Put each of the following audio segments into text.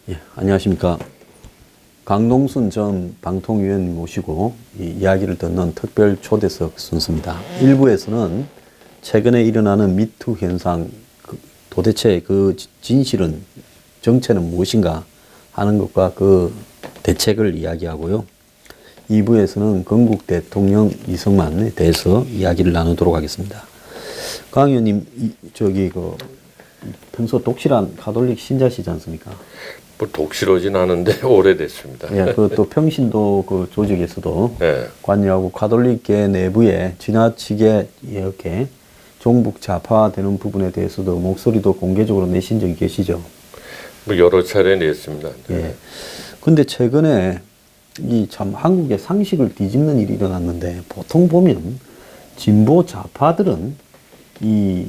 예, 안녕하십니까. 강동순 전 방통위원 모시고 이 이야기를 듣는 특별 초대석 순서입니다. 1부에서는 최근에 일어나는 미투 현상, 도대체 그 진실은, 정체는 무엇인가 하는 것과 그 대책을 이야기하고요. 2부에서는 건국 대통령 이승만에 대해서 이야기를 나누도록 하겠습니다. 강 의원님, 평소 독실한 가톨릭 신자시지 않습니까? 뭐 독실하진 않은데 오래됐습니다. 예, 또 평신도 그 조직에서도 네. 관여하고 가톨릭계 내부에 지나치게 이렇게 종북 좌파되는 부분에 대해서도 목소리도 공개적으로 내신 적이 계시죠? 뭐 여러 차례 냈습니다. 예. 근데 최근에 이 참 한국의 상식을 뒤집는 일이 일어났는데, 보통 보면 진보 좌파들은 이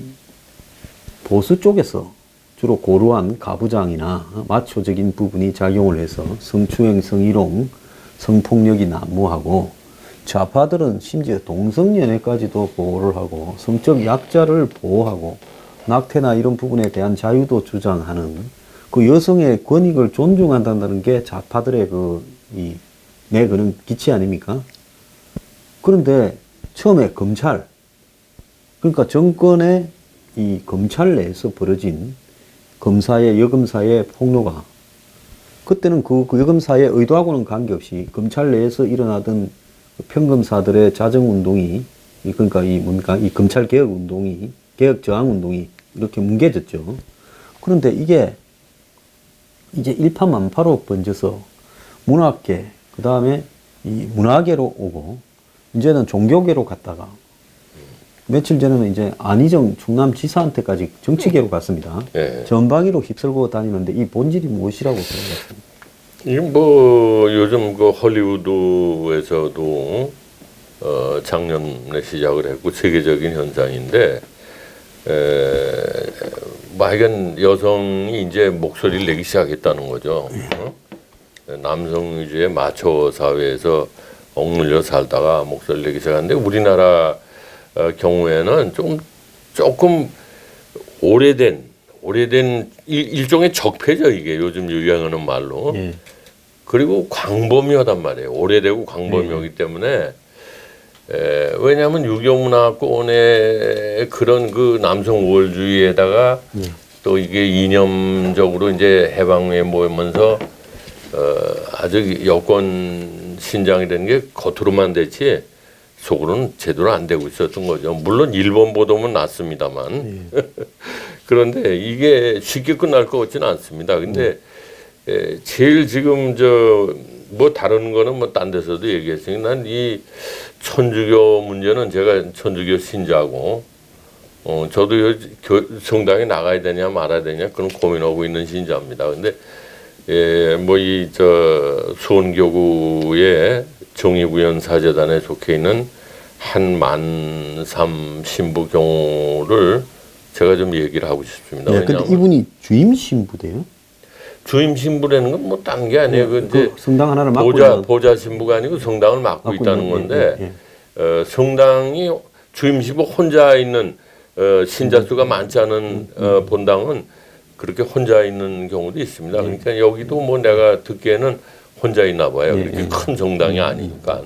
보수 쪽에서 주로 고루한 가부장이나 마초적인 부분이 작용을 해서 성추행, 성희롱, 성폭력이 난무하고, 좌파들은 심지어 동성연애까지도 보호를 하고 성적 약자를 보호하고 낙태나 이런 부분에 대한 자유도 주장하는, 그 여성의 권익을 존중한다는 게 좌파들의 내거는 기치 아닙니까? 그런데 처음에 검찰, 그러니까 정권의 이 검찰 내에서 벌어진 검사의, 여검사의 폭로가, 그때는 그 여검사의 의도하고는 관계없이 검찰 내에서 일어나던 평검사들의 자정운동이, 그러니까 이 검찰 개혁 운동이, 개혁 저항 운동이 이렇게 뭉개졌죠. 그런데 이게 이제 일파만파로 번져서 문학계, 그 다음에 이 문화계로 오고, 이제는 종교계로 갔다가, 며칠 전에는 이제 안희정 충남지사한테까지 정치계로 갔습니다. 네. 전방위로 휩쓸고 다니는데 이 본질이 무엇이라고 생각하십니까? 이게 뭐 요즘 그 헐리우드에서도 작년에 시작을 했고 세계적인 현상인데, 뭐 하여간 여성이 이제 목소리를 내기 시작했다는 거죠. 남성 위주의 마초 사회에서 억눌려 살다가 목소리를 내기 시작하는데, 우리나라 경우에는 조금 오래된 일종의 적폐죠, 이게 요즘 유행하는 말로. 예. 그리고 광범위하단 말이에요. 오래되고 광범위하기 때문에, 왜냐하면 유교문화권의 그런 그 남성 우월주의에다가 또 이게 이념적으로 이제 해방에 모이면서 아주 여권 신장이 되는 게 겉으로만 됐지 속으로는 제대로 안 되고 있었던 거죠. 물론 일본 보도는 났습니다만. 그런데 이게 쉽게 끝날 것 같지는 않습니다. 근데 제일 지금 뭐 다른 거는 뭐 딴 데서도 얘기했으니, 난 이 천주교 문제는, 제가 천주교 신자고, 저도 성당에 나가야 되냐 말아야 되냐 그런 고민하고 있는 신자입니다. 근데 뭐 수원교구의 정의구현 사제단에 속해 있는 한만삼 신부 경우를 제가 좀 얘기를 하고 싶습니다. 네, 근데 이분이 주임 신부대요? 주임 신부라는 건 뭐 딴 게 아니에요. 그 이제 성당 하나를 맡고 있는 보좌 신부가 아니고 성당을 맡고 있다는 건데, 성당이 주임 신부 혼자 있는 신자 수가 많지 않은 본당은 그렇게 혼자 있는 경우도 있습니다. 그러니까 여기도 뭐 내가 듣기에는 혼자 있나 봐요. 그렇게 큰 성당이 아니니까.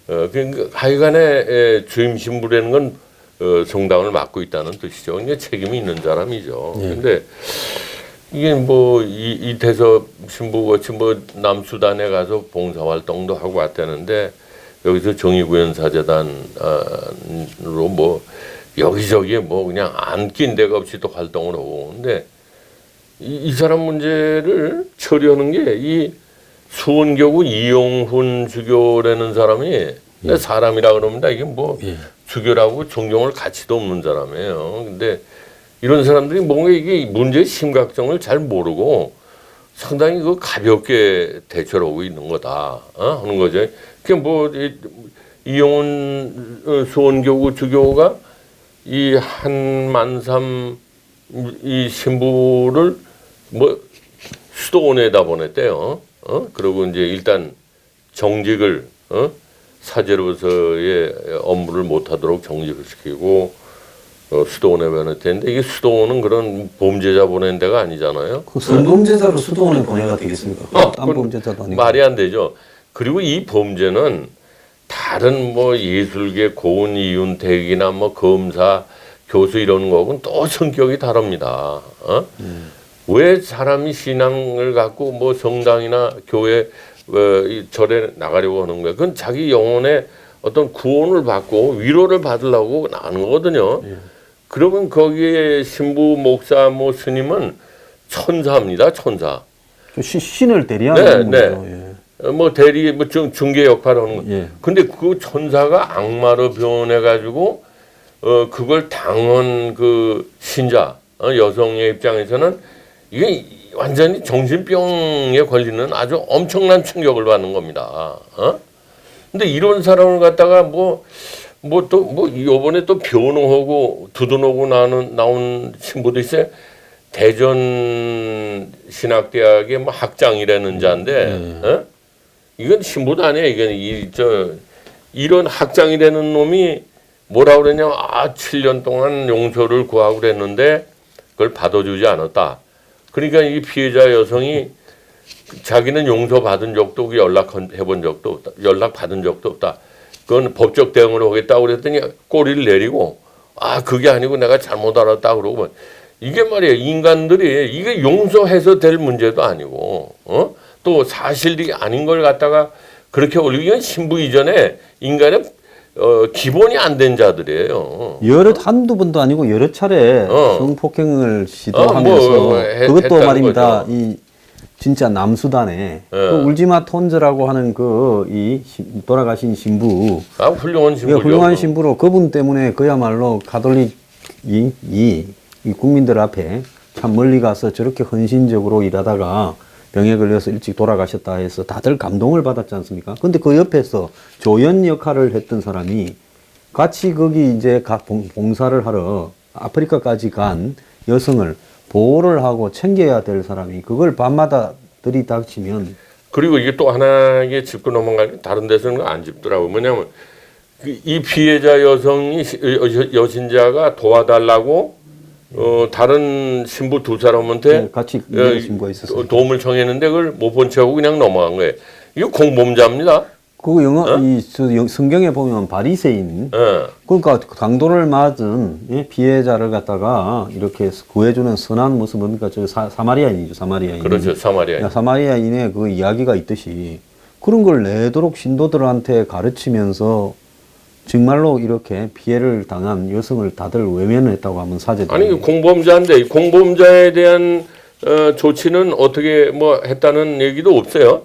그러니까 하여간에 주임 신부라는 건 성당을 맡고 있다는 뜻이죠. 그러니까 책임이 있는 사람이죠. 근데 이게 뭐 이태섭 신부 같이 뭐 남수단에 가서 봉사활동도 하고 왔다는데, 여기서 정의구현 사제단으로 뭐 여기저기 뭐 그냥 안 낀 데가 없이 또 활동을 하고. 근데 이 사람 문제를 처리하는 게 이 수원교구 이용훈 주교라는 사람이, 사람이라 그럽니다. 이게 뭐 주교라고 존경할 가치도 없는 사람이에요. 근데 이런 사람들이 뭔가 이게 문제의 심각성을 잘 모르고 상당히 그 가볍게 대처하고 있는 거다 하는 거죠. 그게 뭐 이용훈 수원교구 주교가 이 한만삼 이 신부를 뭐 수도원에다 보냈대요. 그리고 이제 일단 정직을 사제로서의 업무를 못하도록 정직을 시키고 수도원에 보냈는데 이게 수도원은 그런 범죄자 보낸 데가 아니잖아요. 그 성범죄자로 수도원에 보내가 되겠습니까? 딴 그건 범죄자도 아니고. 말이 안 되죠. 그리고 이 범죄는 다른 뭐 예술계 고은 이윤택이나 뭐 검사 교수 이런 거하고는 또 성격이 다릅니다. 왜 사람이 신앙을 갖고 뭐 성당이나 교회 절에 나가려고 하는 거야? 그건 자기 영혼의 어떤 구원을 받고 위로를 받으려고 나가는 거거든요. 그러면 거기에 신부, 목사, 뭐 스님은 천사입니다. 천사. 신을 대리하는 거죠. 예. 뭐 대리, 뭐 중개 역할을 하는 거. 예. 근데 그 천사가 악마로 변해가지고 그걸 당한 그 신자 여성의 입장에서는 이게 완전히 정신병에 걸리는 아주 엄청난 충격을 받는 겁니다. 근데 이런 사람을 갖다가 요번에 또 변호하고 두둔하고 나온 신부도 있어요. 대전 신학대학의 뭐 학장이라는 자인데, 이건 신부도 아니에요. 이건 이런 학장이라는 놈이 뭐라 그러냐면 7년 동안 용서를 구하고 그랬는데 그걸 받아주지 않았다. 그러니까 이 피해자 여성이 자기는 용서받은 적도 없고 연락해본 적도 없다. 연락받은 적도 없다. 그건 법적 대응을 하겠다고 그랬더니 꼬리를 내리고 그게 아니고 내가 잘못 알았다 그러고 이게 말이에요. 인간들이 이게 용서해서 될 문제도 아니고 또 사실이 아닌 걸 갖다가 그렇게 올리고 이건 신부 이전에 인간의 기본이 안 된 자들이에요. 한두 번도 아니고 여러 차례 성폭행을 시도하면서 그것도 말입니다. 거죠. 이 진짜 남수단에 그 울지마 톤즈라고 하는 이 돌아가신 신부, 훌륭한 신부죠. 훌륭한 신부로 그분 때문에 그야말로 가톨릭이 이 국민들 앞에 참 멀리 가서 저렇게 헌신적으로 일하다가 병에 걸려서 일찍 돌아가셨다 해서 다들 감동을 받았지 않습니까? 근데 그 옆에서 조연 역할을 했던 사람이 같이 거기 이제 봉사를 하러 아프리카까지 간 여성을 보호를 하고 챙겨야 될 사람이 그걸 밤마다 들이닥치면 그리고 이게 또 하나 이게 짚고 넘어갈 게 다른 데서는 안 짚더라고요. 뭐냐면 이 피해자 여성이 여신자가 도와달라고 다른 신부 두 사람한테 같이 신부가 있었어요. 도움을 청했는데 그걸 못 본 채하고 그냥 넘어간 거예요. 이거 공범자입니다. 그 성경에 보면 바리새인, 그러니까 강도를 맞은 피해자를 갖다가 이렇게 구해주는 선한 모습 뭡니까? 사마리아인이죠, 사마리아인. 그렇죠, 사마리아인. 사마리아인의 그 이야기가 있듯이 그런 걸 내도록 신도들한테 가르치면서 정말로 이렇게 피해를 당한 여성을 다들 외면했다고 하면 사제들. 아니 공범자인데 공범자에 대한 조치는 어떻게 뭐 했다는 얘기도 없어요.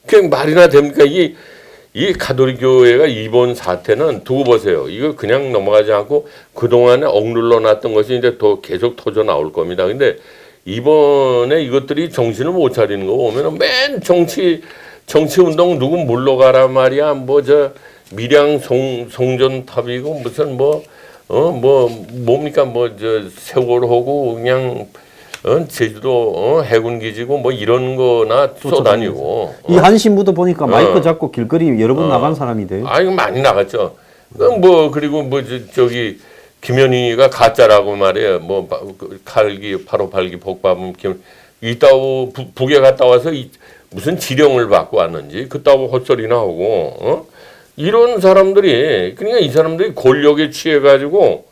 그냥 말이나 됩니까? 이 가톨릭 교회가 이번 사태는 두고 보세요. 이거 그냥 넘어가지 않고 그동안에 억눌러 놨던 것이 이제 더 계속 터져 나올 겁니다. 근데 이번에 이것들이 정신을 못 차리는 거 보면은 맨 정치 운동 누구 물러가라 말이야. 밀양 송전탑이고 무슨 뭡니까 세월호고 그냥 제주도 해군 기지고 이런 거나 쏘다니고. 이 한 신부도 보니까 마이크 잡고 길거리 여러 번 나간 사람인데. 이거 많이 나갔죠. 그리고 저기 김현희가 가짜라고 말이에요. 칼기 858기 복밥은 이따오 북에 갔다 와서 무슨 지령을 받고 왔는지 그따오 헛소리나 하고 이런 사람들이 그러니까 이 사람들이 권력에 취해 가지고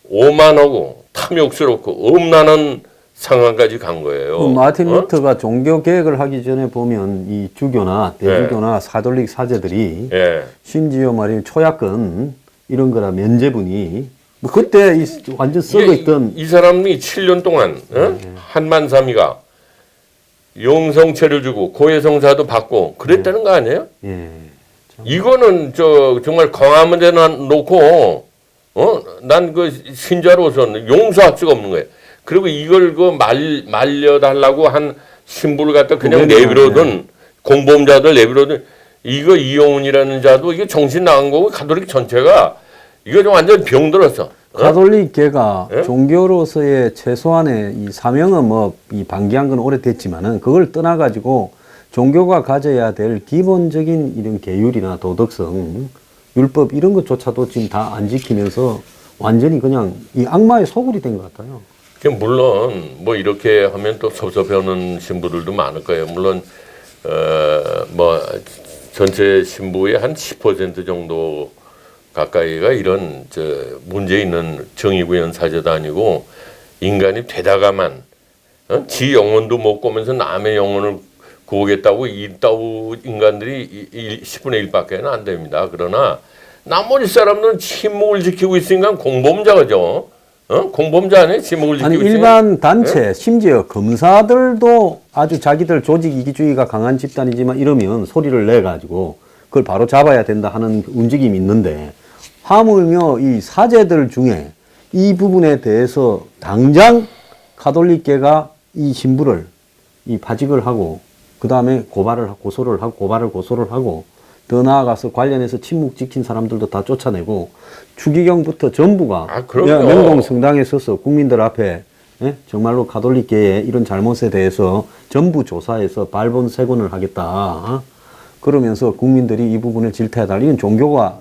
오만하고 탐욕스럽고 엄란한 상황까지 간 거예요. 마틴 루터가 종교 개혁을 하기 전에 보면 이 주교나 대주교나 가톨릭 사제들이 심지어 말이에요 초약권 이런 거나 면제분이 그때 완전 썩어 있던 이 사람이 7년 동안 한만삼이가 용성체를 주고 고해성사도 받고 그랬다는 거 아니에요? 이거는 정말 광화문 데 놓고 난 그 신자로서는 용서할 수가 없는 거예요. 그리고 이걸 말려달라고 한 신부를 갖다 그냥 내버려둔 공범자들 내버려둔 이거 이용훈이라는 자도 이게 정신 나간 거고 가톨릭 전체가 이거 좀 완전 병들었어. 가톨릭계가 예? 종교로서의 최소한의 이 사명은 뭐 이 방기한 건 오래됐지만은 그걸 떠나가지고 종교가 가져야 될 기본적인 이런 계율이나 도덕성, 율법 이런 것조차도 지금 다 안 지키면서 완전히 그냥 이 악마의 소굴이 된 것 같아요. 물론 뭐 이렇게 하면 또 섭섭해하는 신부들도 많을 거예요. 물론 뭐 전체 신부의 한 10% 정도 가까이가 이런 문제 있는 정의구현 사제도 아니고 인간이 되다가만 지 영혼도 못 꾸면서 남의 영혼을 구하겠다고 이따우 인간들이 10분의 1밖에는 안 됩니다. 그러나 나머지 사람들은 침묵을 지키고 있으니까 공범자죠. 공범자 아니에요? 침묵을 지키고 아니 있으니까. 일반 단체 심지어 검사들도 아주 자기들 조직 이기주의가 강한 집단이지만 이러면 소리를 내 가지고 그걸 바로 잡아야 된다 하는 움직임이 있는데 하물며 이 사제들 중에 이 부분에 대해서 당장 가톨릭계가 이 신부를 이 파직을 하고 그 다음에 고소를 하고 더 나아가서 관련해서 침묵 지킨 사람들도 다 쫓아내고 추기경부터 전부가 그럼요. 명동 성당에 서서 국민들 앞에 정말로 가톨릭계의 이런 잘못에 대해서 전부 조사해서 발본색원을 하겠다. 그러면서 국민들이 이 부분을 질타해달라. 이건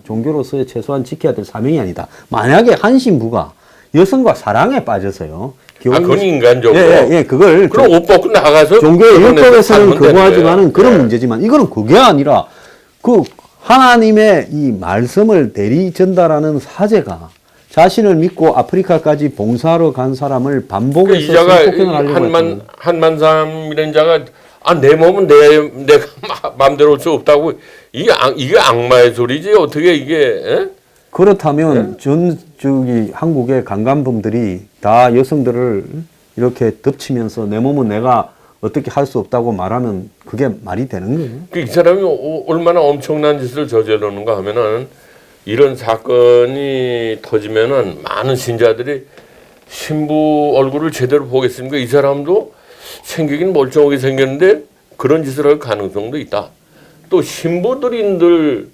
종교로서의 최소한 지켜야 될 사명이 아니다. 만약에 한 신부가 여성과 사랑에 빠져서요. 그건 인간적으로. 그걸 그럼 옷 벗고 나가서 종교의 율법에서는 거부하지만은 그런 네. 문제지만 이거는 그게 아니라 그 하나님의 이 말씀을 대리 전달하는 사제가 자신을 믿고 아프리카까지 봉사하러 간 사람을 반복해서 이 자가 성폭행을 하려고 했던 한만삼이라는 자가 내 몸은 내가 마음대로 할 수 없다고 이게 악마의 소리지 어떻게 이게 그렇다면 저기 한국의 강간범들이 다 여성들을 이렇게 덮치면서 내 몸은 내가 어떻게 할 수 없다고 말하면 그게 말이 되는 거예요? 이 사람이 얼마나 엄청난 짓을 저지르는가 하면은 이런 사건이 터지면은 많은 신자들이 신부 얼굴을 제대로 보겠습니까? 이 사람도 생기긴 멀쩡하게 생겼는데 그런 짓을 할 가능성도 있다. 또 신부들인들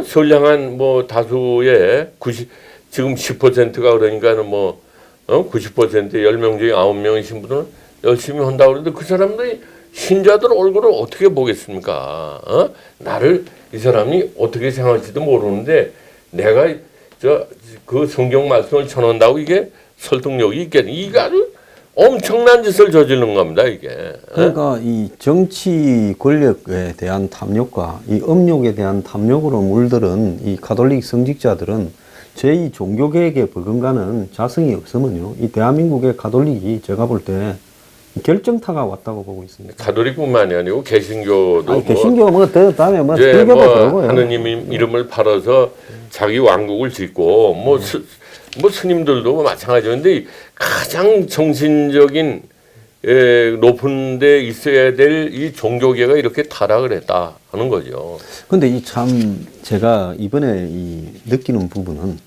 선량한 뭐 다수의 지금 10%가 그러니까는 뭐 90% 10명 중에 9명의 신부들은 열심히 한다고 그러는데 그 사람들이 신자들 얼굴을 어떻게 보겠습니까? 나를 이 사람이 어떻게 생각할지도 모르는데 내가 그 성경 말씀을 전한다고 이게 설득력이 있겠니? 이게 아주 엄청난 짓을 저지른 겁니다, 이게. 그러니까 이 정치 권력에 대한 탐욕과 이 음욕에 대한 탐욕으로 물들은 이 가톨릭 성직자들은 제2 종교개혁에 버금가는 자성이 없으면요. 이 대한민국의 가톨릭이 제가 볼 때 결정타가 왔다고 보고 있습니다. 가톨릭뿐만이 아니고 개신교도 개신교 다음에 이제 불교도 그러고요. 하느님 이름을 팔아서 자기 왕국을 짓고 뭐 스님들도 마찬가지인데 가장 정신적인 높은 데 있어야 될 이 종교계가 이렇게 타락을 했다 하는 거죠. 근데 이 참 제가 이번에 이 느끼는 부분은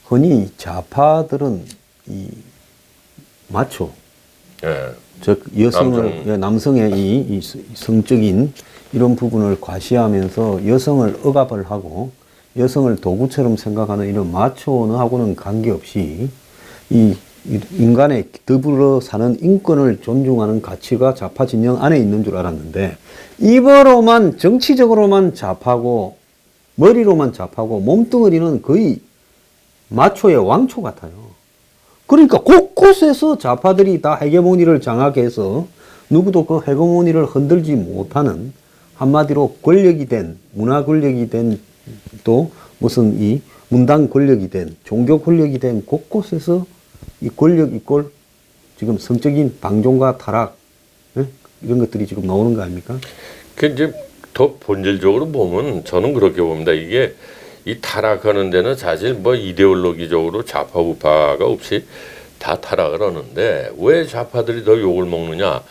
흔히 좌파들은 이 마초 즉 여성을 남성의 이 성적인 이런 부분을 과시하면서 여성을 억압을 하고 여성을 도구처럼 생각하는 이런 마초하고는 관계없이 이 인간의 더불어 사는 인권을 존중하는 가치가 좌파 진영 안에 있는 줄 알았는데 입으로만 정치적으로만 좌파고 머리로만 좌파고 몸뚱어리는 거의 마초의 왕초 같아요. 그러니까 곳곳에서 좌파들이 다 헤게모니를 장악해서 누구도 그 헤게모니를 흔들지 못하는 한마디로 권력이 된 문화 권력이 된 또 무슨 이 문당 권력이 된 종교 권력이 된 곳곳에서 이 권력 이꼴 지금 성적인 방종과 타락 이런 것들이 지금 나오는 거 아닙니까? 그 이제 더 본질적으로 보면 저는 그렇게 봅니다. 이게 이 타락하는 데는 사실 뭐 이데올로기적으로 좌파 우파가 없이 다 타락을 하는데 왜 좌파들이 더 욕을 먹느냐?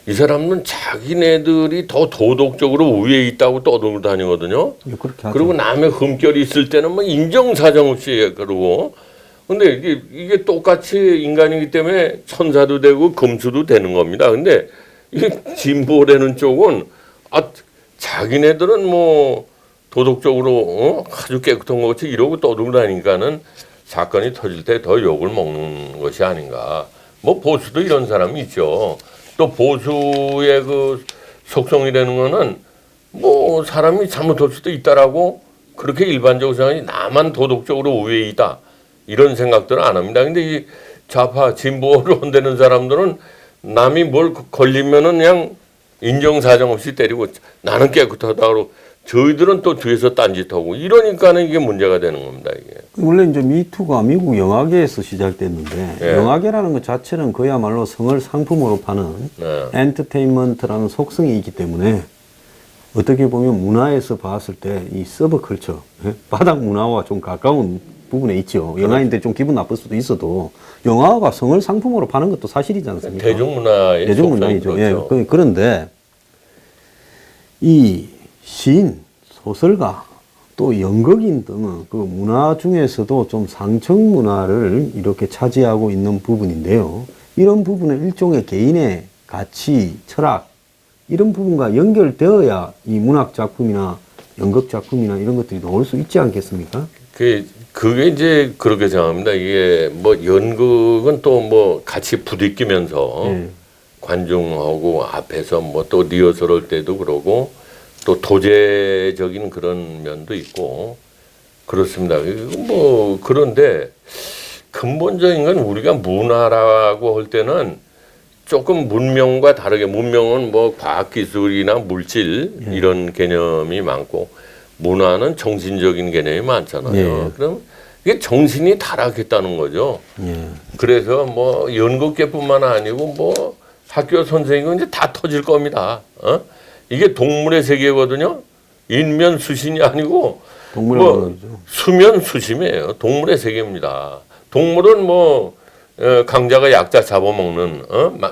이 사람은 자기네들이 더 도덕적으로 위에 있다고 떠들고 다니거든요. 그렇게 하죠. 그리고 남의 흠결이 있을 때는 뭐 인정사정 없이 그러고. 근데 이게 똑같이 인간이기 때문에 천사도 되고 금수도 되는 겁니다. 근데 이 진보라는 쪽은 자기네들은 뭐 도덕적으로 아주 깨끗한 것 같이 이러고 떠들고 다니니까는 사건이 터질 때 더 욕을 먹는 것이 아닌가. 뭐 보수도 이런 사람이 있죠. 또 보수의 그 속성이라는 거는 뭐 사람이 잘못할 수도 있다라고 그렇게 일반적으로 생각하지 나만 도덕적으로 우위이다 이런 생각들은 안 합니다. 근데 이 좌파 진보로 흔드는 사람들은 남이 뭘 걸리면은 그냥 인정사정 없이 때리고 나는 깨끗하다고 저희들은 또 뒤에서 딴짓하고 이러니까는 이게 문제가 되는 겁니다. 이게. 원래 이제 미투가 미국 영화계에서 시작됐는데 예. 영화계라는 것 자체는 그야말로 성을 상품으로 파는 네. 엔터테인먼트라는 속성이 있기 때문에 어떻게 보면 문화에서 봤을 때 이 서브컬처, 바닥 문화와 좀 가까운 부분에 있죠. 영화인데 좀 기분 나쁠 수도 있어도 영화가 성을 상품으로 파는 것도 사실이지 않습니까? 대중문화의 대중문화이죠. 속성이 그렇죠. 예. 그런데 이 시인, 소설가, 또 연극인 등은 그 문화 중에서도 좀 상층 문화를 이렇게 차지하고 있는 부분인데요. 이런 부분은 일종의 개인의 가치, 철학, 이런 부분과 연결되어야 이 문학 작품이나 연극 작품이나 이런 것들이 나올 수 있지 않겠습니까? 그게 이제 그렇게 생각합니다. 이게 뭐 연극은 또 뭐 같이 부딪히면서 예. 관중하고 앞에서 뭐 또 리허설 할 때도 그러고 또 도제적인 그런 면도 있고 그렇습니다. 뭐 그런데 근본적인 건 우리가 문화라고 할 때는 조금 문명과 다르게 문명은 뭐 과학기술이나 물질 이런 개념이 많고 문화는 정신적인 개념이 많잖아요. 예. 그럼 이게 정신이 타락했다는 거죠. 예. 그래서 뭐 연극계뿐만 아니고 뭐 학교 선생님은 이제 다 터질 겁니다. 이게 동물의 세계거든요. 인면 수신이 아니고 뭐 수면 수심이에요. 동물의 세계입니다. 동물은 뭐 강자가 약자 잡아먹는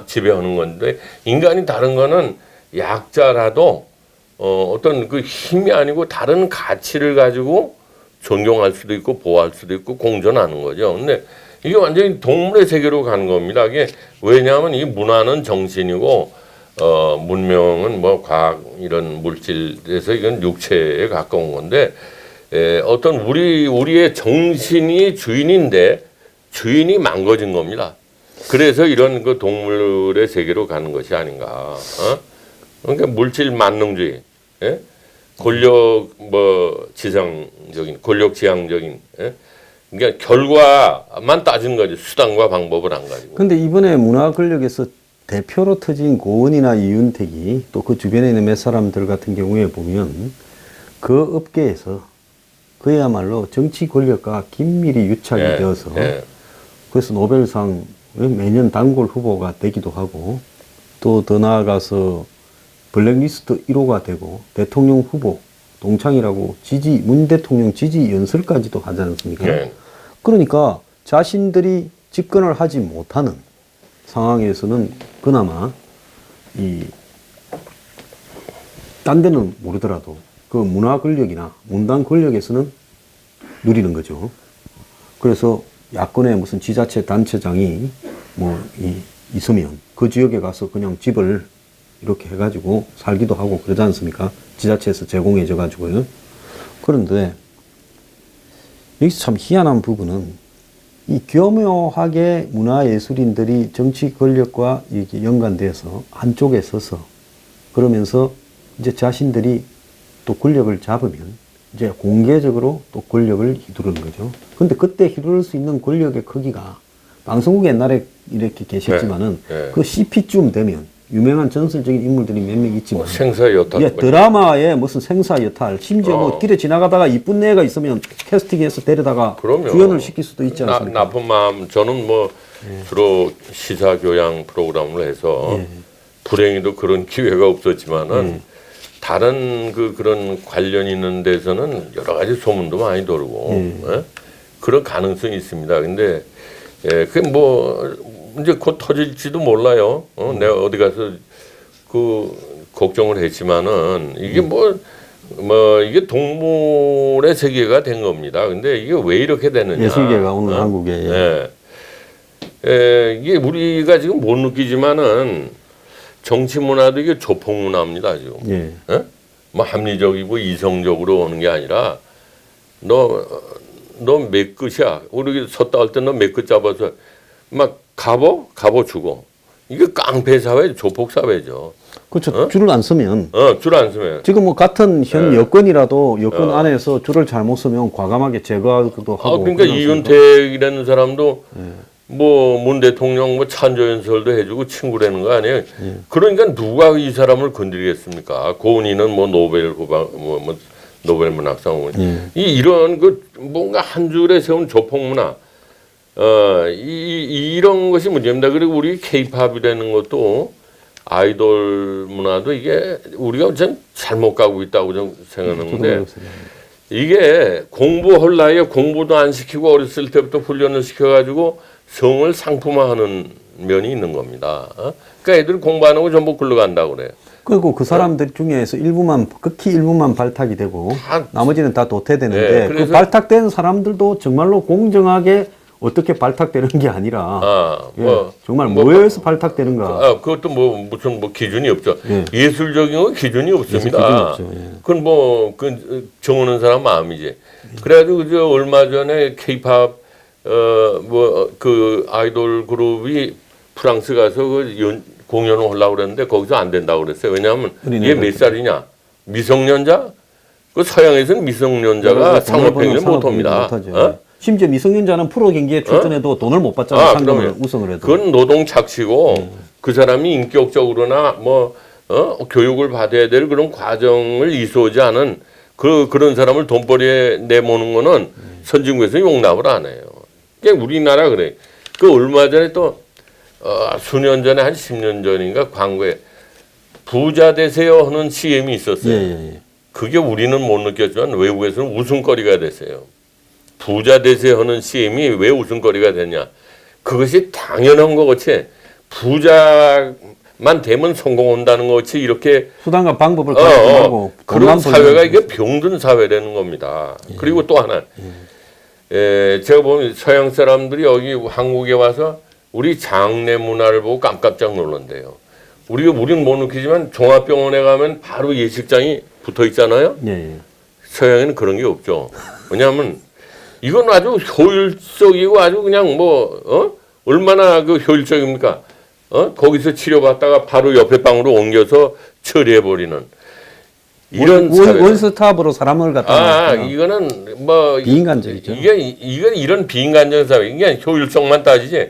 지배하는 건데 인간이 다른 거는 약자라도 어떤 그 힘이 아니고 다른 가치를 가지고 존경할 수도 있고 보호할 수도 있고 공존하는 거죠. 근데 이게 완전히 동물의 세계로 가는 겁니다. 이게 왜냐하면 이 문화는 정신이고 문명은 뭐 과학 이런 물질에서 이건 육체에 가까운 건데 어떤 우리의 정신이 주인인데 주인이 망가진 겁니다. 그래서 이런 그 동물의 세계로 가는 것이 아닌가. 그러니까 물질 만능주의, 예? 권력 뭐 지상적인, 권력 지향적인, 예? 그러니까 결과만 따지는 거지 수단과 방법을 안 가지고. 근데 이번에 문화 권력에서 대표로 터진 고은이나 이윤택이 또 그 주변에 있는 몇 사람들 같은 경우에 보면 그 업계에서 그야말로 정치 권력과 긴밀히 유착이 되어서 그래서 노벨상 매년 단골 후보가 되기도 하고 또 더 나아가서 블랙리스트 1호가 되고 대통령 후보 동창이라고 문 대통령 지지 연설까지도 하지 않습니까? 그러니까 자신들이 집권을 하지 못하는 상황에서는 그나마 딴 데는 모르더라도 그 문화 권력이나 문당 권력에서는 누리는 거죠. 그래서 야권의 무슨 지자체 단체장이 있으면 그 지역에 가서 그냥 집을 이렇게 해가지고 살기도 하고 그러지 않습니까? 지자체에서 제공해줘 가지고요. 그런데 여기서 참 희한한 부분은 이 교묘하게 문화예술인들이 정치 권력과 이렇게 연관돼서 한쪽에 서서 그러면서 이제 자신들이 또 권력을 잡으면 이제 공개적으로 또 권력을 휘두르는 거죠. 근데 그때 휘두를 수 있는 권력의 크기가 방송국에 옛날에 이렇게 계셨지만은 그 CP쯤 되면 유명한 전설적인 인물들이 몇 명 있지만 생사여탈 예, 드라마에 무슨 생사여탈 심지어 뭐 길에 지나가다가 이쁜 애가 있으면 캐스팅해서 데려다가 주연을 시킬 수도 있지 않습니까? 나쁜 마음 저는 뭐 주로 시사 교양 프로그램을 해서 불행히도 그런 기회가 없었지만은 다른 그런 관련 있는 데서는 여러 가지 소문도 많이 돌고 그런 가능성이 있습니다. 근데 그게 뭐 이제 곧 터질지도 몰라요. 내가 어디 가서 걱정을 했지만은 이게 이게 동물의 세계가 된 겁니다. 근데 이게 왜 이렇게 되느냐? 예술계가 오늘 한국에 이게 우리가 지금 못 느끼지만은 정치 문화도 이게 조폭 문화입니다 지금. 뭐 합리적이고 이성적으로 오는 게 아니라 너 몇 끝이야. 우리 섰다 할 때 너 몇 끝 잡아서 막 갑오 주고. 이게 깡패 사회, 조폭 사회죠. 그렇죠. 줄을 안 서면. 줄 안 서면. 지금 뭐 같은 현 여건이라도 여건 안에서 줄을 잘못 서면 과감하게 제거하기도 하고. 그러니까 이윤택이라는 사람도 뭐 문 대통령 뭐 찬조연설도 해주고 친구라는 거 아니에요. 그러니까 누가 이 사람을 건드리겠습니까? 고은이는 뭐 노벨 뭐 노벨 문학상 이런 그 뭔가 한 줄에 세운 조폭 문화. 이런 것이 문제입니다. 그리고 우리 K-팝이라는 것도 아이돌 문화도 이게 우리가 참 잘못 가고 있다고 좀 생각하는데 이게 공부할 나이에 공부도 안 시키고 어렸을 때부터 훈련을 시켜가지고 성을 상품화하는 면이 있는 겁니다. 그러니까 애들 공부 안 하고 전부 글로 간다고 그래요. 그리고 그 사람들 중에서 극히 일부만 발탁이 되고 나머지는 다 도태되는데 그 발탁된 사람들도 정말로 공정하게 어떻게 발탁되는 게 아니라 정말 뭐에서 발탁되는가. 그것도 뭐 무슨 뭐 기준이 없죠. 예술적인 건 기준이 없습니다. 기준이 없죠. 그건 뭐 그 정하는 사람 마음이지. 그래가지고 저 얼마 전에 K-팝 뭐 그 아이돌 그룹이 프랑스 가서 그 공연을 하려고 그랬는데 거기서 안 된다고 그랬어요. 왜냐하면 이게 몇 살이냐? 미성년자? 그 서양에서는 미성년자가 상업행위를 못합니다. 심지어 미성년자는 프로 경기에 출전해도 돈을 못 받잖아요. 상금을 우승을 해도. 그건 노동 착취고 그 사람이 인격적으로나 뭐 교육을 받아야 될 그런 과정을 이수하지 않은 그런 사람을 돈벌이에 내모는 거는 선진국에서 용납을 안 해요. 그러니까 우리나라 그래. 그 얼마 전에 또 수년 전에 한 10년 전인가 광고에 부자 되세요 하는 CM이 있었어요. 그게 우리는 못 느꼈지만 외국에서는 웃음거리가 됐어요. 부자 되세요 하는 CM이 왜 웃음거리가 되냐. 그것이 당연한 것 같이 부자만 되면 성공한다는 것 같이 이렇게 수단과 방법을 가지고 그런 사회가 이게 병든 사회라는 겁니다. 그리고 또 하나 제가 보면 서양 사람들이 여기 한국에 와서 우리 장례 문화를 보고 깜깜짝 놀란대요. 우리는 못 느끼지만 종합병원에 가면 바로 예식장이 붙어 있잖아요. 서양에는 그런 게 없죠. 왜냐하면 이건 아주 효율적이고 아주 그냥 뭐 얼마나 그 효율적입니까? 거기서 치료받다가 바로 옆에 방으로 옮겨서 처리해 버리는 이런 원스톱으로 사람을 갖다 이거는 뭐 비인간적이죠. 이건 이런 비인간적인 사회. 이게 효율성만 따지지.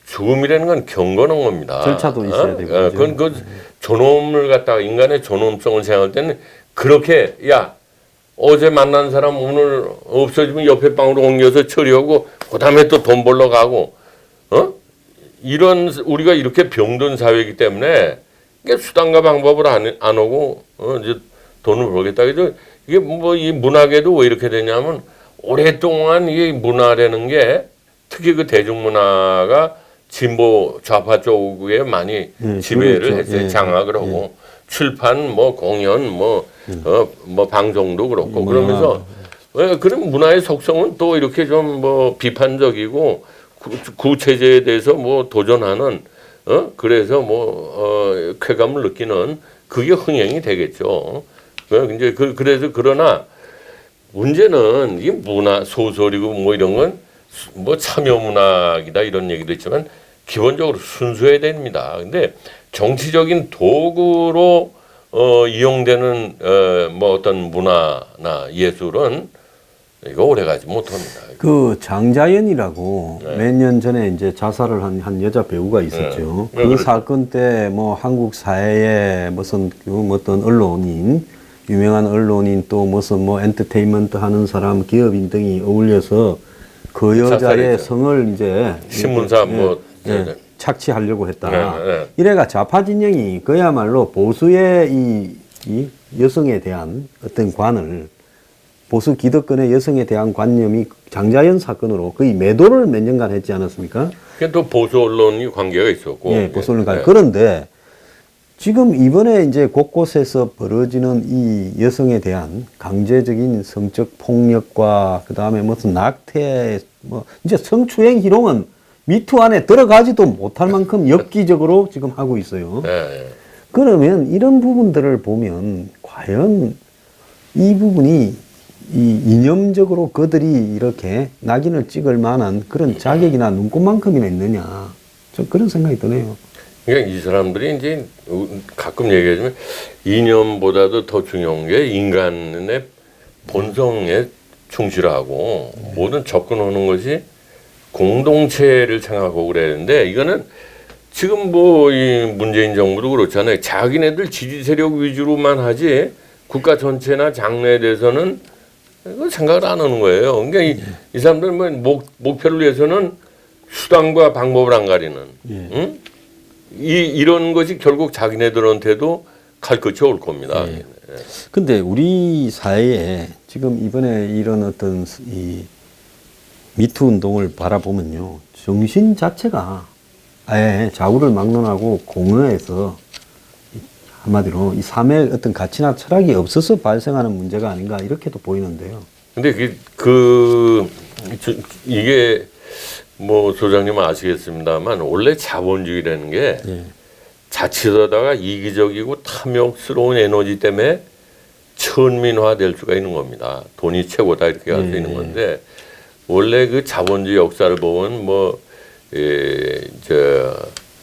죽음이라는 건 경건한 겁니다. 절차도 있어야 되고. 그건 그 존엄을 갖다가 인간의 존엄성을 생각할 때는 그렇게 어제 만난 사람 오늘 없어지면 옆에 방으로 옮겨서 처리하고 그다음에 또 돈 벌러 가고 이런 우리가 이렇게 병든 사회이기 때문에 이게 수단과 방법을 안 오고 이제 돈을 벌겠다. 그래서 이게 뭐 이 문학에도 왜 이렇게 되냐면 오랫동안 이 문화라는 게 특히 그 대중문화가 진보 좌파 쪽에 많이 지배를 했어요. 장악을 하고 출판 뭐 공연 뭐 방송도 그렇고 그러면서 그런 문화의 속성은 또 이렇게 좀 뭐 비판적이고 구체제에 대해서 뭐 도전하는 그래서 뭐 쾌감을 느끼는 그게 흥행이 되겠죠. 이제 그래서 그러나 문제는 이 문화 소설이고 뭐 이런 건 뭐 참여 문학이다 이런 얘기도 있지만 기본적으로 순수해야 됩니다. 근데 정치적인 도구로 이용되는 뭐 어떤 문화나 예술은 이거 오래가지 못합니다. 그 장자연이라고 몇 년 전에 이제 자살을 한 여자 배우가 있었죠. 그 사건 때 뭐 한국 사회에 무슨 어떤 언론인, 유명한 언론인 또 무슨 뭐 엔터테인먼트 하는 사람, 기업인 등이 어울려서 그 여자의 성을 이제 신문사 착취하려고 했다. 이래가 좌파 진영이 그야말로 보수의 이 여성에 대한 어떤 관을 보수 기득권의 여성에 대한 관념이 장자연 사건으로 거의 매도를 몇 년간 했지 않았습니까? 그게 또 보수 언론이 관계가 있었고. 보수 언론 관계. 그런데 지금 이번에 이제 곳곳에서 벌어지는 이 여성에 대한 강제적인 성적 폭력과 그 다음에 무슨 낙태, 뭐 이제 성추행 희롱은 미투 안에 들어가지도 못할 만큼 엽기적으로 지금 하고 있어요. 그러면 이런 부분들을 보면 과연 이 부분이 이 이념적으로 그들이 이렇게 낙인을 찍을 만한 그런 자격이나 눈꽃만큼이나 있느냐. 좀 그런 생각이 드네요. 그러니까 이 사람들이 이제 가끔 얘기하지만 이념보다도 더 중요한 게 인간의 본성에 충실하고 모든 접근하는 것이 공동체를 생각하고 그랬는데 이거는 지금 뭐 이 문재인 정부도 그렇잖아요. 자기네들 지지 세력 위주로만 하지 국가 전체나 장래에 대해서는 이거 생각을 안 하는 거예요. 그러니까 이 사람들은 뭐 목표를 위해서는 수단과 방법을 안 가리는. 응? 이런 것이 결국 자기네들한테도 갈 끝이 올 겁니다. 예. 근데 우리 사회에 지금 이번에 이런 어떤 이 미투 운동을 바라보면요. 정신 자체가 아예 좌우를 막론하고 공허해서 한마디로 이 삶의 어떤 가치나 철학이 없어서 발생하는 문제가 아닌가 이렇게도 보이는데요. 근데 이게 뭐 소장님 아시겠습니다만 원래 자본주의라는 게 예. 자칫하다가 이기적이고 탐욕스러운 에너지 때문에 천민화될 수가 있는 겁니다. 돈이 최고다 이렇게 할 수 있는 건데 원래 그 자본주의 역사를 보면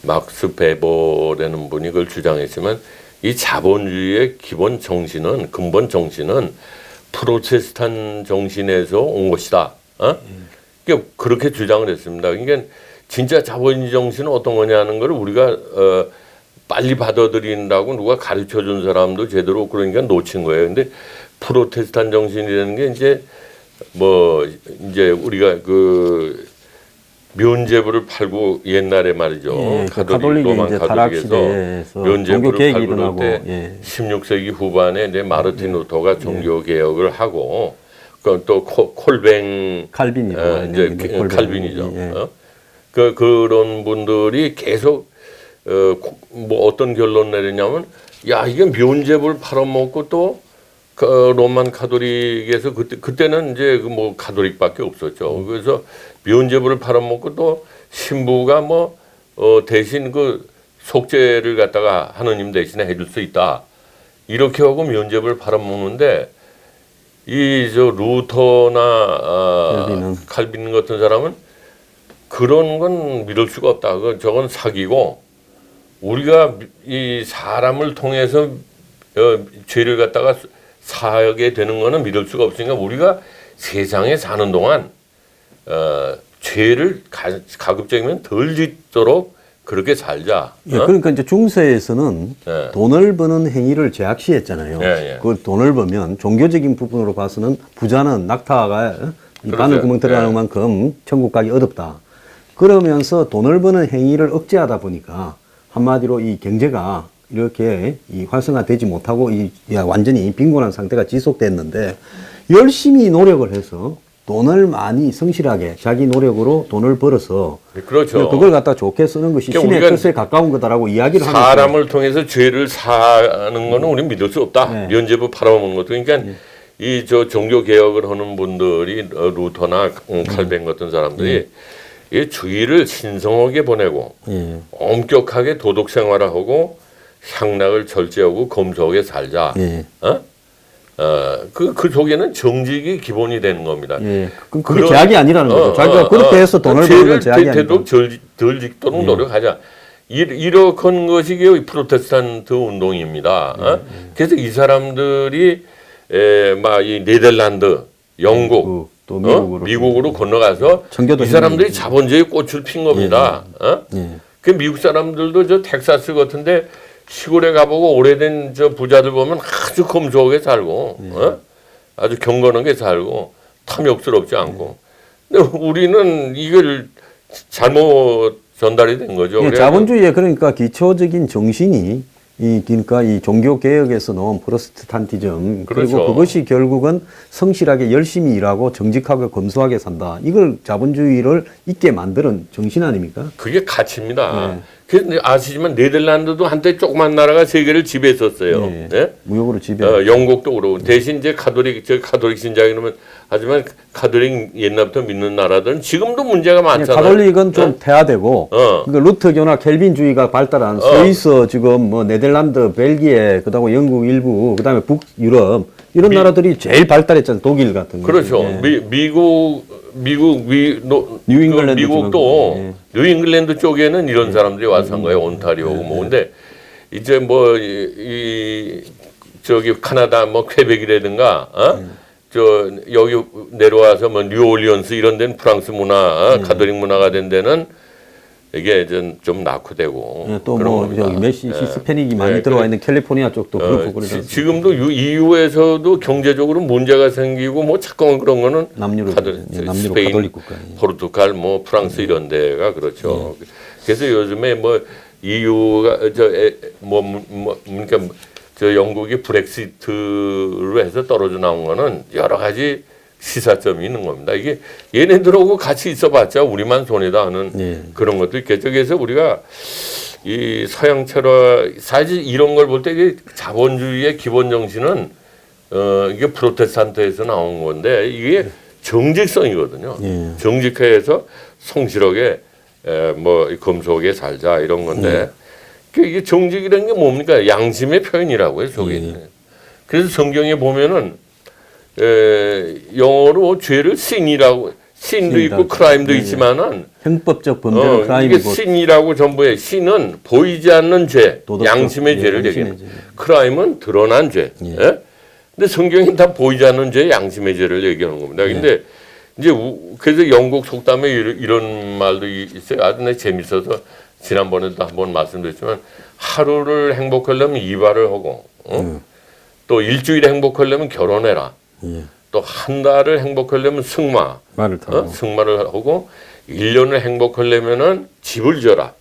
막스 베버라는 분이 그걸 주장했지만 이 자본주의의 기본 정신은 근본 정신은 프로테스탄 정신에서 온 것이다. 그러니까 그렇게 주장을 했습니다. 그러니까 진짜 자본주의 정신은 어떤 거냐는 걸 우리가 빨리 받아들인다고 누가 가르쳐 준 사람도 제대로 그러니까 놓친 거예요. 근데 프로테스탄 정신이라는 게 이제 우리가 그 면죄부를 팔고 옛날에 말이죠. 예, 가톨릭 로만 이제 가톨릭에서 면죄부를 팔고 때 예. 16세기 후반에 이제 마르틴 루터가 종교 개혁을 하고 또 콜뱅 칼빈이죠. 이제 칼빈이죠. 그런 분들이 계속 뭐 어떤 결론 내렸냐면 야 이게 면죄부를 팔아먹고 또 로만 가톨릭에서 그때는 이제 뭐 가톨릭밖에 없었죠. 그래서 면죄부를 팔아먹고 또 신부가 대신 그 속죄를 갖다가 하느님 대신에 해줄 수 있다. 이렇게 하고 면죄부를 팔아먹는데 루터나 칼빈 같은 사람은 그런 건 믿을 수가 없다. 저건 사기고 우리가 이 사람을 통해서 죄를 갖다가 사하게 되는 거는 믿을 수가 없으니까 우리가 세상에 사는 동안 죄를 가급적이면 덜 짓도록 그렇게 살자. 예, 그러니까 이제 중세에서는 돈을 버는 행위를 제약시했잖아요. 그 돈을 벌면 종교적인 부분으로 봐서는 부자는 낙타가 바늘구멍 들어가는 만큼 천국 가기 어렵다. 그러면서 돈을 버는 행위를 억제하다 보니까 한마디로 이 경제가 이렇게 활성화되지 못하고 완전히 빈곤한 상태가 지속됐는데 열심히 노력을 해서 돈을 많이 성실하게 자기 노력으로 돈을 벌어서 그렇죠. 그걸 갖다 좋게 쓰는 것이 신의 뜻에 가까운 거다라고 이야기를 하는 사람을 통해서 죄를 사는 거는 우리는 믿을 수 없다. 면죄부 팔아먹는 것도 그러니까 종교 개혁을 하는 분들이 루터나 칼뱅 같은 사람들이 이 주의를 신성하게 보내고 엄격하게 도덕 생활을 하고 향락을 절제하고 검소하게 살자. 그 속에는 정직이 기본이 되는 겁니다. 그게 제약이 아니라는 거죠. 자기가 그렇게 해서 돈을 버는 건 제약이 아니다. 되도록 덜 짓도록 노력하자. 이런 것이 프로테스탄트 운동입니다. 그래서 이 사람들이 이 네덜란드, 영국, 또 미국으로 건너가서 이 사람들이 자본주의 꽃을 핀 겁니다. 그 미국 사람들도 저 텍사스 같은데 시골에 가보고 오래된 저 부자들 보면 아주 검소하게 살고 아주 경건하게 살고 탐욕스럽지 않고. 근데 우리는 이걸 잘못 전달이 된 거죠. 자본주의의 그러니까 기초적인 정신이 그러니까 이 종교 개혁에서 나온 프로테스탄티즘 그리고 그것이 결국은 성실하게 열심히 일하고 정직하게 검소하게 산다. 이걸 자본주의를 있게 만드는 정신 아닙니까? 그게 가치입니다. 그래서 아시지만 네덜란드도 한때 조그만 나라가 세계를 지배했었어요. 예. 예? 무역으로 지배. 영국도 그러고 대신 이제 가톨릭 신자이면 하지만 가톨릭 옛날부터 믿는 나라들은 지금도 문제가 많잖아요. 가톨릭은 좀 퇴화되고 그러니까 루터교나 켈빈주의가 발달한 스위스 지금 뭐 네덜란드, 벨기에 그다음에 영국 일부 그다음에 북유럽 이런 나라들이 제일 발달했잖아요. 독일 같은 거. 그렇죠. 예. 뉴잉글랜드 미국도 지금, 뉴잉글랜드 쪽에는 이런 사람들이 와서 한 거예요. 온타리오고 뭐. 근데 이제 뭐 저기 카나다 뭐 퀘벡이라든가 저 여기 내려와서 뭐 뉴올리언스 이런 데는 프랑스 문화, 가톨릭 문화가 된 데는 이게 좀 낙후되고 예, 또뭐 저기 메시 히스패닉이 많이 들어와 있는 캘리포니아 쪽도 그렇고 그러죠. 지금도 EU에서도 경제적으로 문제가 생기고 뭐 자꾸만 그런 거는 남유로 스페인, 가톨릭 국가. 포르투갈, 뭐 프랑스 이런 데가 그렇죠. 그래서 요즘에 뭐 EU가 그러니까 저 영국이 브렉시트로 해서 떨어져 나온 거는 여러 가지 시사점이 있는 겁니다. 이게 얘네들하고 같이 있어봤자 우리만 손해다 하는 그런 것도 있겠죠. 그래서 우리가 이 서양 철학 사실 이런 걸 볼 때 이게 자본주의의 기본 정신은 이게 프로테스탄트에서 나온 건데 이게 정직성이거든요. 정직해서 성실하게 뭐 금속에 살자 이런 건데 이게 정직이라는 게 뭡니까? 양심의 표현이라고요. 속에 있는. 그래서 성경에 보면은 영어로 죄를 sin이라고 sin도 있고 crime도 있지만은 형법적 범죄는 이게 크라임이고 sin이라고 전부에 sin은 보이지 않는 죄, 양심의 죄를 얘기해요. crime은 드러난 죄. 예? 근데 성경이 다 보이지 않는 죄, 양심의 죄를 얘기하는 겁니다. 근데 이제 그래서 영국 속담에 이런 말도 있어요. 아주 내 재밌어서 지난번에도 한번 말씀드렸지만 하루를 행복하려면 이발을 하고 또 일주일에 행복하려면 결혼해라. 또 한 달을 행복하려면 승마를 하고 1년을 행복하려면은 집을 져라.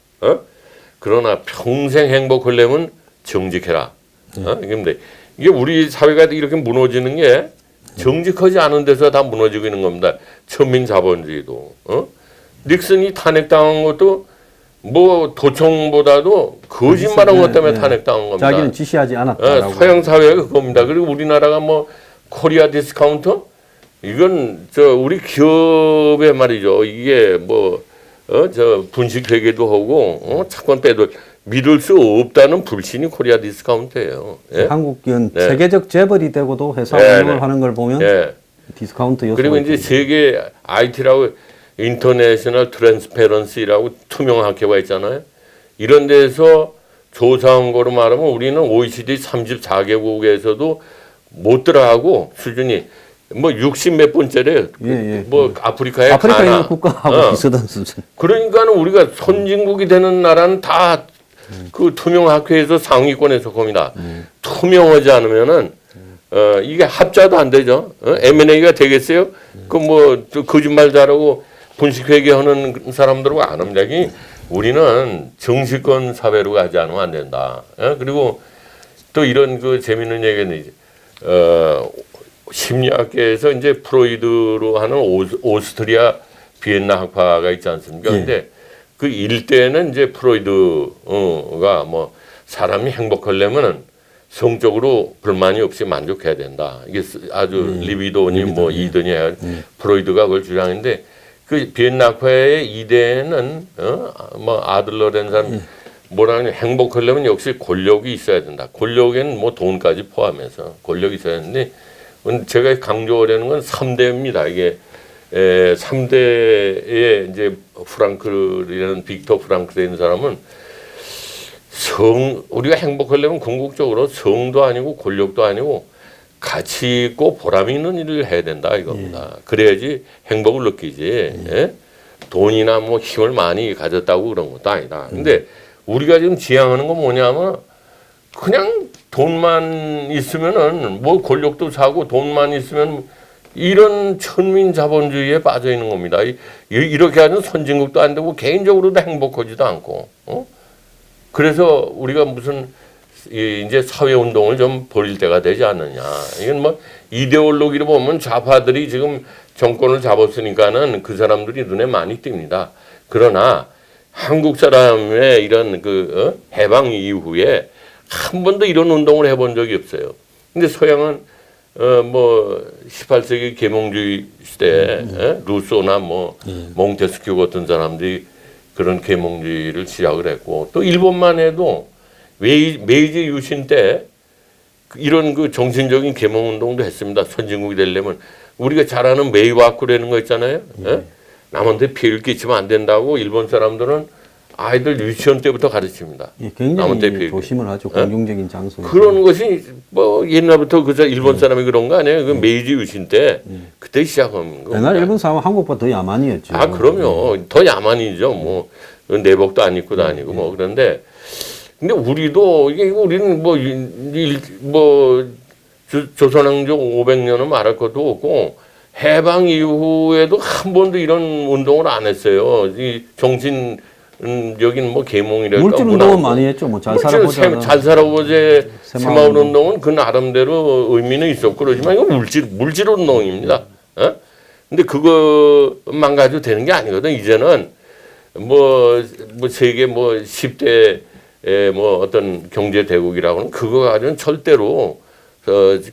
그러나 평생 행복하려면 정직해라. 근데 이게 우리 사회가 이렇게 무너지는 게 정직하지 않은 데서 다 무너지고 있는 겁니다. 천민 자본주의도. 닉슨이 탄핵당한 것도 뭐 도청보다도 거짓말한 것 때문에 탄핵당한 겁니다. 자기는 지시하지 않았다라고. 서양 사회가 그겁니다. 그리고 우리나라가 뭐 코리아 디스카운터 이건 저 우리 기업의 말이죠. 이게 뭐 저 분식 회계도 하고 채권 빼도 믿을 수 없다는 불신이 코리아 디스카운트예요. 예? 한국은 세계적 재벌이 되고도 회사 운영을 하는 걸 보면 디스카운트 요소가 그리고 이제 세계 IT라고 인터내셔널 트랜스페런시라고 투명 학회가 있잖아요. 이런 데서 조사한 거로 말하면 우리는 OECD 34개국에서도 못 들어가고 수준이 뭐 60 몇 번째래. 뭐 아프리카의 아프리카 가나. 있는 국가하고 비슷한 수준. 그러니까는 우리가 선진국이 되는 나라는 다 그 투명학회에서 상위권에 속합니다. 투명하지 않으면은 이게 합자도 안 되죠. M&A가 되겠어요? 그 뭐 거짓말 잘하고 분식회계하는 사람들하고 안 합니다. 우리는 정치권 사회로 가지 않으면 안 된다. 그리고 또 이런 그 재밌는 얘기는 심리학계에서 이제 프로이드로 하는 오스트리아 비엔나 학파가 있지 않습니까? 근데 그 일대는 이제 프로이드가 뭐 사람이 행복하려면은 성적으로 불만이 없이 만족해야 된다. 이게 아주 리비도니 뭐 이더니 프로이드가 그걸 주장했는데 그 비엔나 학파의 이대는 뭐 아들러라는 사람 뭐라는 행복하려면 역시 권력이 있어야 된다. 권력에는 뭐 돈까지 포함해서 권력이 있어야 되는데 제가 강조하려는 건 3대입니다. 이게 3대의 이제 프랑클이라는 빅터 프랑클이라는 사람은 우리가 행복하려면 궁극적으로 성도 아니고 권력도 아니고 가치 있고 보람 있는 일을 해야 된다 이겁니다. 그래야지 행복을 느끼지. 돈이나 뭐 힘을 많이 가졌다고 그런 것도 아니다. 근데 우리가 지금 지향하는 건 뭐냐면 그냥 돈만 있으면은 뭐 권력도 사고 돈만 있으면 이런 천민 자본주의에 빠져 있는 겁니다. 이렇게 하는 선진국도 안 되고 개인적으로도 행복하지도 않고. 그래서 우리가 무슨 이제 사회 운동을 좀 벌일 때가 되지 않느냐. 이건 뭐 이데올로기로 보면 좌파들이 지금 정권을 잡았으니까는 그 사람들이 눈에 많이 띕니다. 그러나 한국 사람의 이런 해방 이후에 한 번도 이런 운동을 해본 적이 없어요. 근데 서양은 뭐 18세기 계몽주의 시대에 루소나 뭐 몽테스큐 같은 사람들이 그런 계몽주의를 시작을 했고 또 일본만 해도 메이지 유신 때 이런 그 정신적인 계몽 운동도 했습니다. 선진국이 되려면 우리가 잘 아는 메이와쿠라는 거 있잖아요. 남한테 피해를 끼치면 안 된다고 일본 사람들은 아이들 유치원 때부터 가르칩니다. 예, 굉장히 조심을 하죠. 공중적인 장소에. 그런 것이 뭐 옛날부터 그저 일본 사람이 그런 거 아니에요? 그 메이지 유신 때 그때 시작한 거. 옛날 일본 사람은 한국보다 더 야만이었죠. 아 그럼요. 더 야만이죠. 뭐 내복도 안 입고 다니고 뭐 그런데 근데 우리도 이게 우리는 뭐 조선왕조 500년은 말할 것도 없고 해방 이후에도 한 번도 이런 운동을 안 했어요. 이 정신적인 뭐 계몽이랄까 물질 운동은 많이 했죠. 뭐 잘 살아보자. 잘 살아보자 새마을 운동은 그 나름대로 의미는 있었고 그러지만 이거 물질 운동입니다. 근데 그것만 가지고 되는 게 아니거든. 이제는 뭐 세계 뭐 10대 뭐 어떤 경제 대국이라고는 그거 가지고는 절대로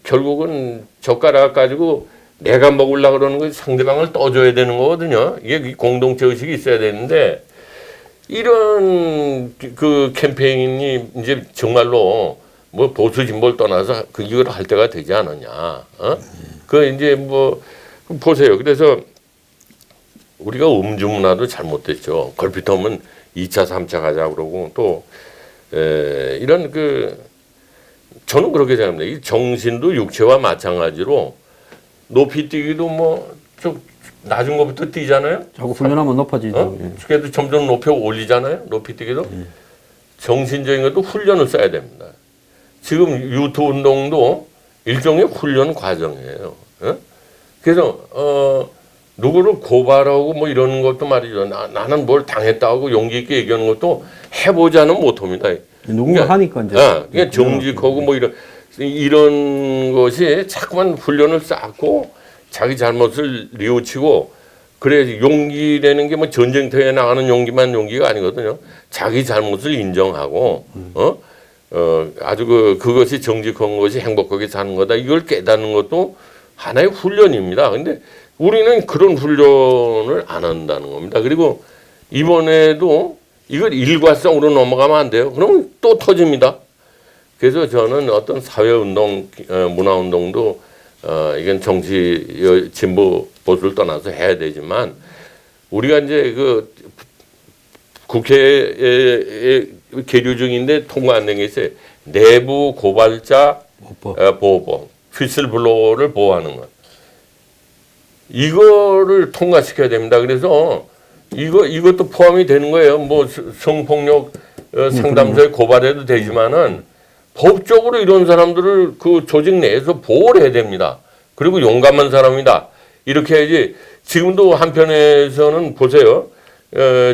결국은 젓가락 가지고 내가 먹으려고 그러는 거 상대방을 떠줘야 되는 거거든요. 이게 공동체 의식이 있어야 되는데 이런 그 캠페인이 이제 정말로 뭐 보수 진보를 떠나서 이걸 할 때가 되지 않았냐. 그 이제 뭐 보세요. 그래서 우리가 음주 문화도 잘못됐죠. 걸핏하면 2차, 3차 가자 그러고 또 이런 저는 그렇게 생각합니다. 이 정신도 육체와 마찬가지로 높이 뛰기도 뭐 좀 낮은 것부터 뛰잖아요. 자꾸 훈련하면 높아지죠. 그래도 점점 높여 올리잖아요. 높이 뛰기도. 정신적인 것도 훈련을 써야 됩니다. 지금 유투 운동도 일종의 훈련 과정이에요. 그래서 누구를 고발하고 뭐 이러는 것도 말이죠. 나는 뭘 당했다고 용기 있게 얘기하는 것도 해보자는 못합니다. 누군가 하니까 이제. 그러니까 정직하고 뭐 이런 것이 자꾸만 훈련을 쌓고 자기 잘못을 뉘우치고 그래야지 용기라는 게 뭐 전쟁터에 나가는 용기만 용기가 아니거든요. 자기 잘못을 인정하고 아주 그것이 정직한 것이 행복하게 사는 거다. 이걸 깨닫는 것도 하나의 훈련입니다. 근데 우리는 그런 훈련을 안 한다는 겁니다. 그리고 이번에도 이걸 일과성으로 넘어가면 안 돼요. 그러면 또 터집니다. 그래서 저는 어떤 사회운동, 문화운동도 이건 정치, 진보, 보수를 떠나서 해야 되지만 우리가 이제 국회에 계류 중인데 통과 안 된 게 있어요. 내부 고발자 보호법, 휘슬블로어를 보호하는 것. 이거를 통과시켜야 됩니다. 그래서 이것도 포함이 되는 거예요. 뭐 성폭력 상담소에 고발해도 되지만은 법적으로 이런 사람들을 그 조직 내에서 보호를 해야 됩니다. 그리고 용감한 사람이다. 이렇게 해야지. 지금도 한편에서는 보세요.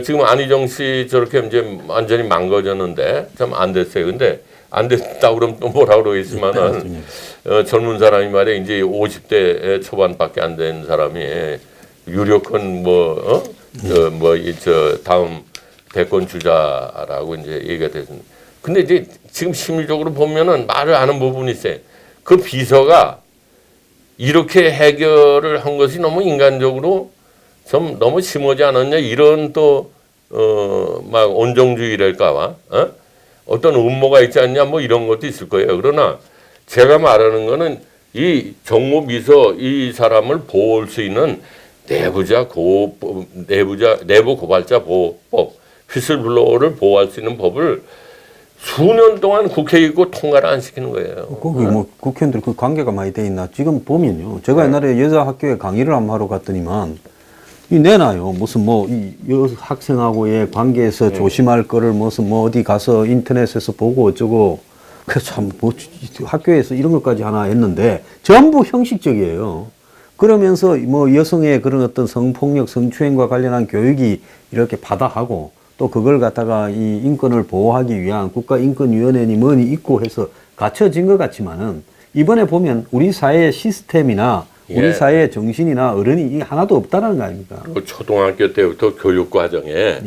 지금 안희정 씨 저렇게 이제 완전히 망가졌는데 참 안 됐어요. 근데 안 됐다 그러면 또 뭐라 그러겠지만은 젊은 사람이 말이야 이제 50대 초반밖에 안 된 사람이 유력한 다음 대권 주자라고 이제 얘기가 됐습니다. 근데 이제 지금 심리적으로 보면은 말을 아는 부분이 있어요. 그 비서가 이렇게 해결을 한 것이 너무 인간적으로 좀 너무 심하지 않았냐 이런 또 막 온정주의랄까봐 어떤 음모가 있지 않냐 뭐 이런 것도 있을 거예요. 그러나 제가 말하는 거는 이 정무비서 이 사람을 보호할 수 있는 내부 고발자 보호법, 휘슬블로어를 보호할 수 있는 법을 수년 동안 국회에 있고 통과를 안 시키는 거예요. 거기 뭐 국회의원들 그 관계가 많이 돼 있나? 지금 보면요. 제가 옛날에 여자 학교에 강의를 한번 하러 갔더니만 이 내놔요. 무슨 뭐 이 학생하고의 관계에서 조심할 거를 무슨 뭐 어디 가서 인터넷에서 보고 어쩌고 그래서 참 뭐 학교에서 이런 것까지 하나 했는데 전부 형식적이에요. 그러면서 뭐 여성의 그런 어떤 성폭력, 성추행과 관련한 교육이 이렇게 바다하고 또 그걸 갖다가 이 인권을 보호하기 위한 국가인권위원회니 뭐니 있고 해서 갖춰진 것 같지만은 이번에 보면 우리 사회의 시스템이나 우리 사회의 정신이나 어른이 하나도 없다라는 거 아닙니까? 초등학교 때부터 교육 과정에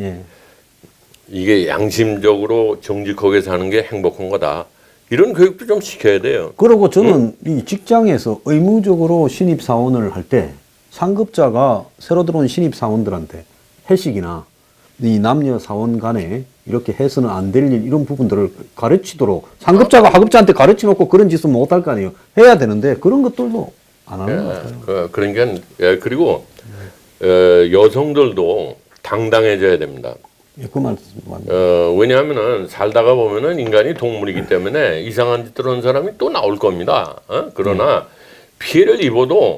이게 양심적으로 정직하게 사는 게 행복한 거다. 이런 교육도 좀 시켜야 돼요. 그리고 저는 이 직장에서 의무적으로 신입 사원을 할 때 상급자가 새로 들어온 신입 사원들한테 회식이나 이 남녀 사원 간에 이렇게 해서는 안 될 일 이런 부분들을 가르치도록 상급자가 하급자한테 가르쳐 놓고 그런 짓은 못 할 거 아니에요. 해야 되는데 그런 것들도 안 하는 것 같아요. 그러니까 그리고 여성들도 당당해져야 됩니다. 예, 그 말씀 맞습니다. 왜냐하면은 살다가 보면은 인간이 동물이기 때문에 이상한 짓들 하는 사람이 또 나올 겁니다. 그러나 피해를 입어도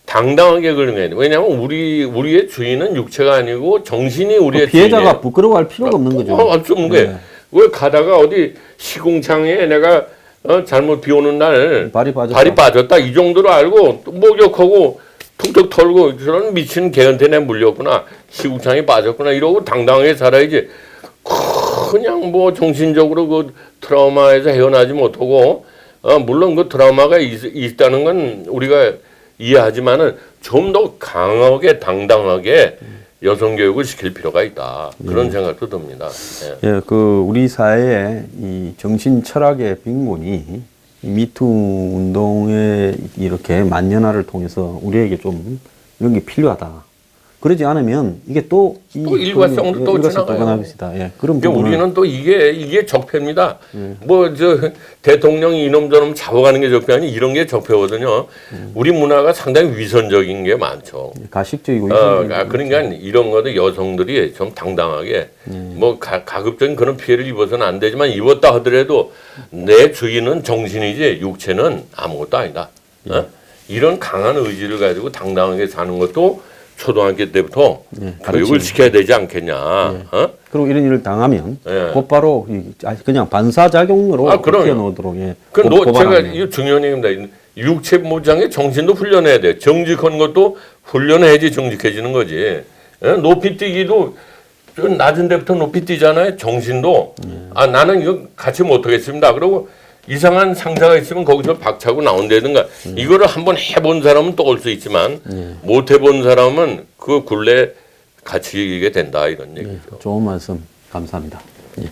당당하게 그러는 거예요. 왜냐하면 우리의 주인은 육체가 아니고 정신이 우리의 피해자가 주인이에요. 부끄러워할 필요가 없는 거죠. 할 수 없는 거예요. 왜 가다가 어디 시궁창에 내가 잘못 비 오는 날 발이 빠졌다. 빠졌다 이 정도로 알고 또 목욕하고 툭툭 털고 저런 미친 개한테 내 물렸구나 시궁창에 빠졌구나 이러고 당당하게 살아야지. 그냥 뭐 정신적으로 그 트라우마에서 헤어나지 못하고 물론 그 트라우마가 있다는 건 우리가 이해하지만은 좀 더 강하게 당당하게 여성 교육을 시킬 필요가 있다. 그런 생각도 듭니다. 예. 예, 그 우리 사회의 이 정신 철학의 빈곤이 이 미투 운동의 이렇게 만연화를 통해서 우리에게 좀 이런 게 필요하다. 그러지 않으면 이게 또 일관성으로 또 지나가요. 예, 그런 그러니까 부분은 우리는 또 이게 적폐입니다. 뭐 저 대통령이 이놈저놈 잡아가는 게 적폐 아니 이런 게 적폐거든요. 우리 문화가 상당히 위선적인 게 많죠. 가식적이고 그러니까 이런 거도 여성들이 좀 당당하게 뭐 가급적인 그런 피해를 입어서는 안 되지만 입었다 하더라도 내 주인은 정신이지 육체는 아무것도 아니다. 이런 강한 의지를 가지고 당당하게 사는 것도 초등학교 때부터 교육을 시켜야 되지 않겠냐. 그리고 이런 일을 당하면 예. 곧바로 그냥 반사작용으로 튀어나오도록 제가 이거 중요한 얘기입니다. 육체 무장의 정신도 훈련해야 돼. 정직한 것도 훈련해야지 정직해지는 거지. 예? 높이 뛰기도 좀 낮은 데부터 높이 뛰잖아요. 정신도 나는 이거 같이 못하겠습니다. 그리고 이상한 상사가 있으면 거기서 박차고 나온다든가 이거를 한번 해본 사람은 또 올 수 있지만 못 해본 사람은 그 굴레 같이 이게 된다 이런 얘기죠. 좋은 말씀 감사합니다. 예.